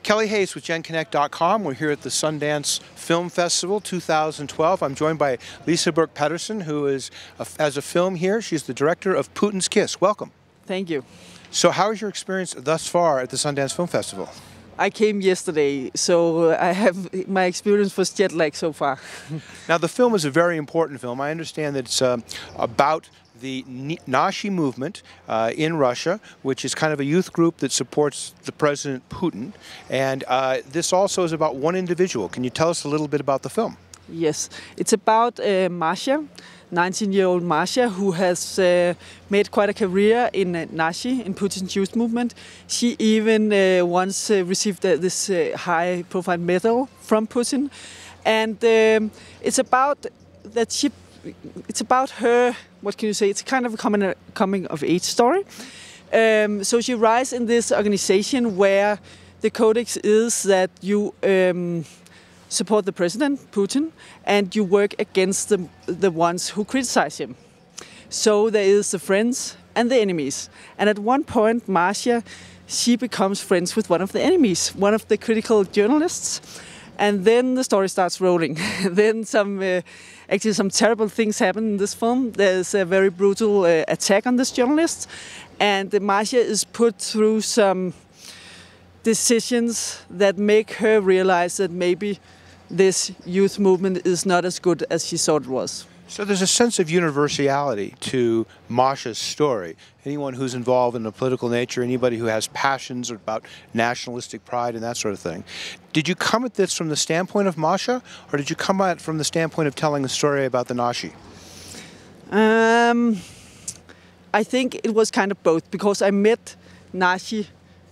Kelly Hayes with genConnect.com. We're here at the Sundance Film Festival 2012. I'm joined by Lise Birk Pedersen, who has a film here. She's the director of Putin's Kiss. Welcome. Thank you. So how is your experience thus far at the Sundance Film Festival? I came yesterday, so my experience was jet lag so far. Now, the film is a very important film. I understand that it's about the Nashi movement in Russia, which is kind of a youth group that supports the President Putin. And this also is about one individual. Can you tell us a little bit about the film? Yes, it's about Masha, 19-year-old Masha, who has made quite a career in Nashi, in Putin's youth movement. She even once received this high-profile medal from Putin. And it's about that it's about her, what can you say, it's kind of a coming-of-age story. So she rises in this organization where the codex is that you support the president, Putin, and you work against the ones who criticize him. So there is the friends and the enemies. And at one point, Masha, she becomes friends with one of the enemies, one of the critical journalists. And then the story starts rolling. Then actually some terrible things happen in this film. There's a very brutal attack on this journalist. And Masha is put through some decisions that make her realize that maybe this youth movement is not as good as she thought it was. So there's a sense of universality to Masha's story. Anyone who's involved in a political nature, anybody who has passions about nationalistic pride and that sort of thing. Did you come at this from the standpoint of Masha, or did you come at it from the standpoint of telling a story about the Nashi? I think it was kind of both, because I met Nashi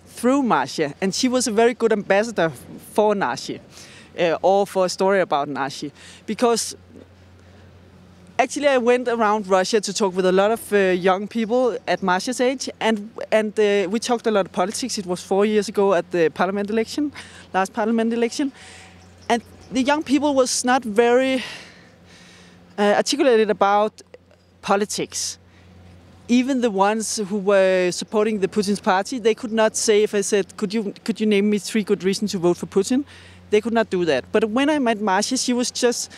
through Masha, and she was a very good ambassador for Nashi, or for a story about Nashi, because actually, I went around Russia to talk with a lot of young people at Masha's age, and we talked a lot of politics. It was 4 years ago at the parliament election, last parliament election, and the young people was not very articulated about politics. Even the ones who were supporting the Putin's party, they could not say, if I said, could you name me 3 good reasons to vote for Putin? They could not do that. But when I met Masha, she was just,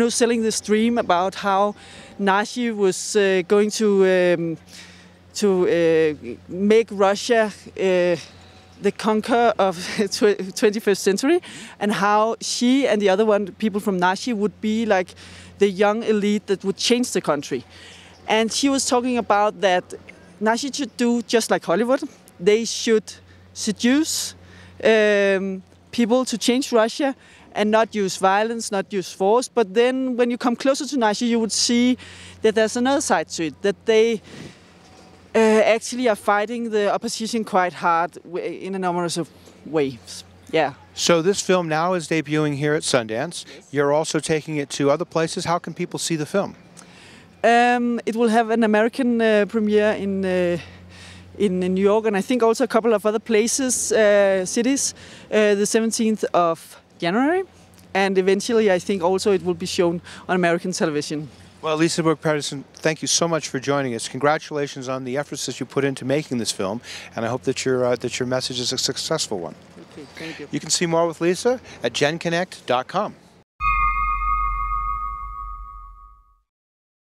selling this dream about how Nashi was going to make Russia the conqueror of 21st century, and how she and the other people from Nashi would be like the young elite that would change the country. And she was talking about that Nashi should do just like Hollywood. They should seduce people to change Russia and not use violence, not use force. But then when you come closer to Nashi, you would see that there's another side to it, that they actually are fighting the opposition quite hard in a numerous of ways. Yeah. So this film now is debuting here at Sundance. Yes. You're also taking it to other places. How can people see the film? It will have an American premiere in New York, and I think also a couple of other places, cities, the 17th of January. And eventually, I think also it will be shown on American television. Well, Lise Birk Pedersen, thank you so much for joining us. Congratulations on the efforts that you put into making this film, and I hope that your message is a successful one. Okay, thank you. You can see more with Lise at genConnect.com.